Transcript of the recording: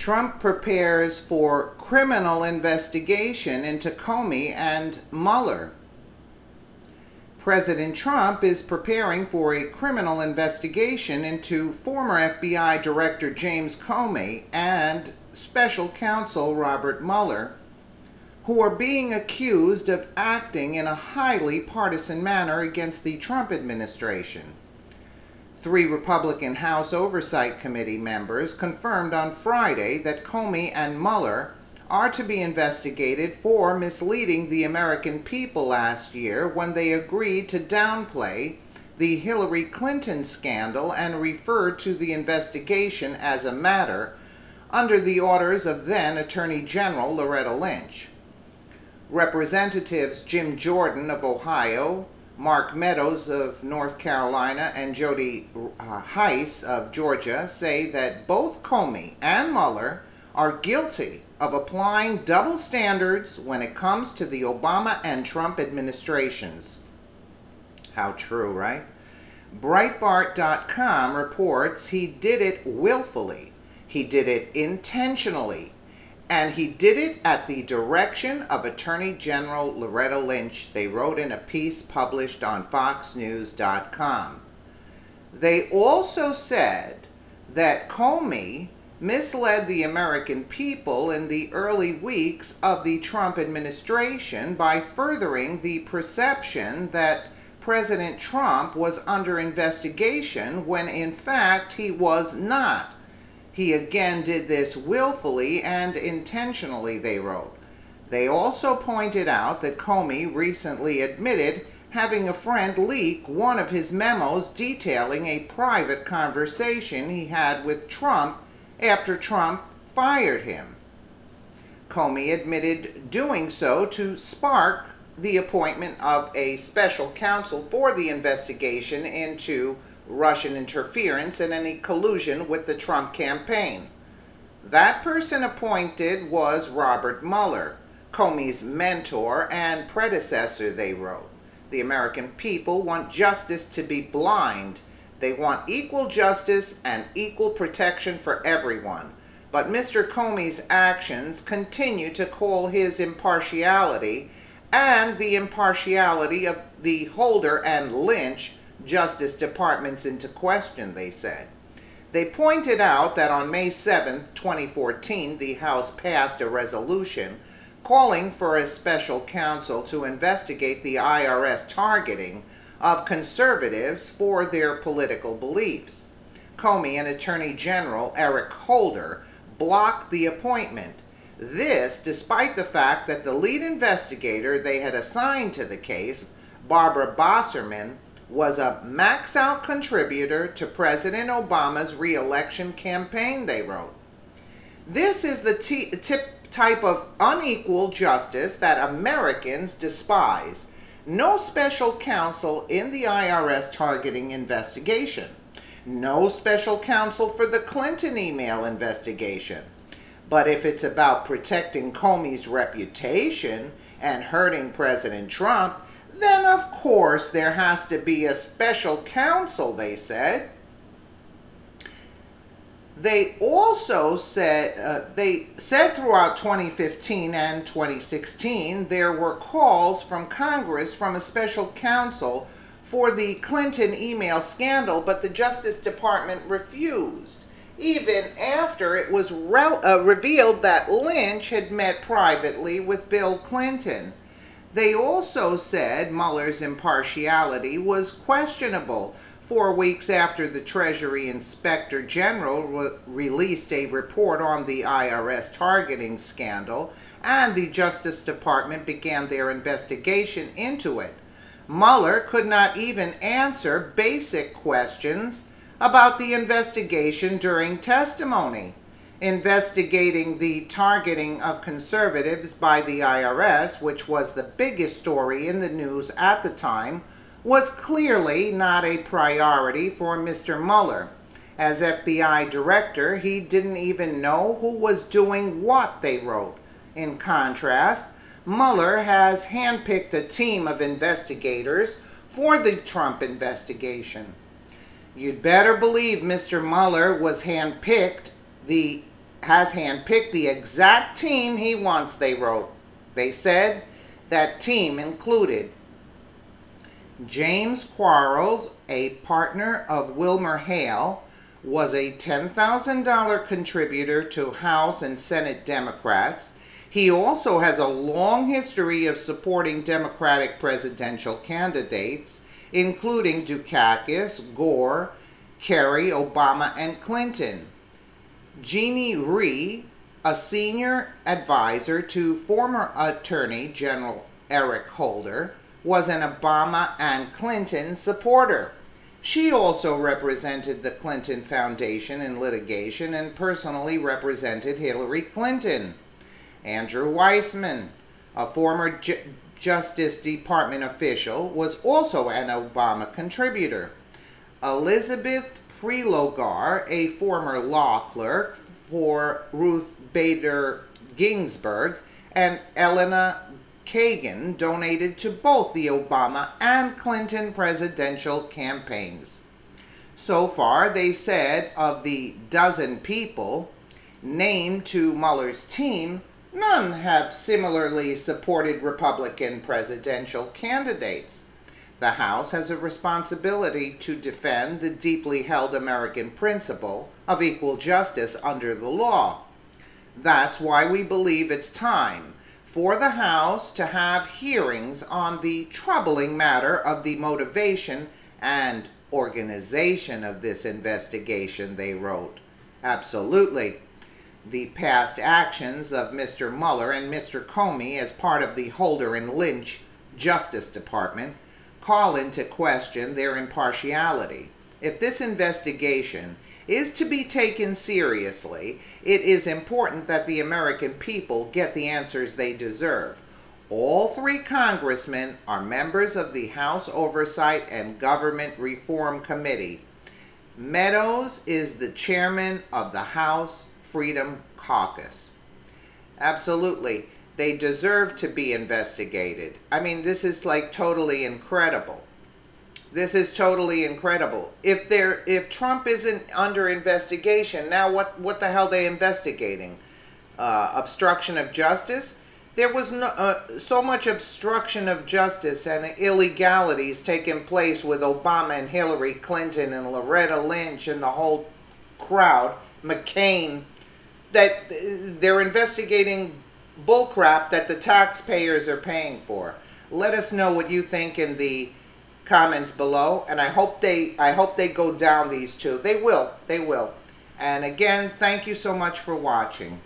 Trump prepares for criminal investigation into Comey and Mueller. President Trump is preparing for a criminal investigation into former FBI Director James Comey and Special Counsel Robert Mueller, who are being accused of acting in a highly partisan manner against the Trump administration. 3 Republican House Oversight Committee members confirmed on Friday that Comey and Mueller are to be investigated for misleading the American people last year when they agreed to downplay the Hillary Clinton scandal and referred to the investigation as a matter under the orders of then Attorney General Loretta Lynch. Representatives Jim Jordan of Ohio, Mark Meadows of North Carolina, and Jody Hice of Georgia say that both Comey and Mueller are guilty of applying double standards when it comes to the Obama and Trump administrations. How true, right? Breitbart.com reports he did it willfully, he did it intentionally, and he did it at the direction of Attorney General Loretta Lynch, they wrote in a piece published on foxnews.com. They also said that Comey misled the American people in the early weeks of the Trump administration by furthering the perception that President Trump was under investigation when in fact he was not. He again did this willfully and intentionally, they wrote. They also pointed out that Comey recently admitted having a friend leak one of his memos detailing a private conversation he had with Trump after Trump fired him. Comey admitted doing so to spark the appointment of a special counsel for the investigation into Russian interference and any collusion with the Trump campaign. That person appointed was Robert Mueller, Comey's mentor and predecessor, they wrote. The American people want justice to be blind. They want equal justice and equal protection for everyone. But Mr. Comey's actions continue to call his impartiality and the impartiality of the Holder and Lynch Justice Departments into question, they said. They pointed out that on May 7, 2014, the House passed a resolution calling for a special counsel to investigate the IRS targeting of conservatives for their political beliefs. Comey and Attorney General Eric Holder blocked the appointment. This despite the fact that the lead investigator they had assigned to the case, Barbara Bosserman, was a max-out contributor to President Obama's re-election campaign, they wrote. This is the type of unequal justice that Americans despise. No special counsel in the IRS targeting investigation. No special counsel for the Clinton email investigation. But if it's about protecting Comey's reputation and hurting President Trump, then of course there has to be a special counsel, they said. They also said, throughout 2015 and 2016, there were calls from Congress from a special counsel for the Clinton email scandal, but the Justice Department refused, even after it was revealed that Lynch had met privately with Bill Clinton. They also said Mueller's impartiality was questionable 4 weeks after the Treasury Inspector General released a report on the IRS targeting scandal and the Justice Department began their investigation into it. Mueller could not even answer basic questions about the investigation during testimony. Investigating the targeting of conservatives by the IRS, which was the biggest story in the news at the time, was clearly not a priority for Mr. Mueller. As FBI director, he didn't even know who was doing what, they wrote. In contrast, Mueller has handpicked a team of investigators for the Trump investigation. You'd better believe Mr. Mueller was handpicked. The has handpicked the exact team he wants, they wrote. They said that team included James Quarles, a partner of Wilmer Hale, was a $10,000 contributor to House and Senate Democrats. He also has a long history of supporting Democratic presidential candidates, including Dukakis, Gore, Kerry, Obama, and Clinton. Jeannie Rhee, a senior advisor to former Attorney General Eric Holder, was an Obama and Clinton supporter. She also represented the Clinton Foundation in litigation and personally represented Hillary Clinton. Andrew Weissman, a former Justice Department official, was also an Obama contributor. Elizabeth Prelogar, a former law clerk for Ruth Bader Ginsburg, and Elena Kagan donated to both the Obama and Clinton presidential campaigns. So far, they said, of the dozen people named to Mueller's team, none have similarly supported Republican presidential candidates. The House has a responsibility to defend the deeply held American principle of equal justice under the law. That's why we believe it's time for the House to have hearings on the troubling matter of the motivation and organization of this investigation, they wrote. Absolutely. The past actions of Mr. Mueller and Mr. Comey as part of the Holder and Lynch Justice Department call into question their impartiality. If this investigation is to be taken seriously, it is important that the American people get the answers they deserve. All three congressmen are members of the House Oversight and Government Reform Committee. Meadows is the chairman of the House Freedom Caucus. Absolutely. They deserve to be investigated. I mean, this is like totally incredible. This is totally incredible. If Trump isn't under investigation, now what the hell are they investigating? Obstruction of justice? There was so much obstruction of justice and illegalities taking place with Obama and Hillary Clinton and Loretta Lynch and the whole crowd, McCain, that they're investigating bullcrap that the taxpayers are paying for. Let us know what you think in the comments below, and I hope they go down, these two. They will. And again, thank you so much for watching.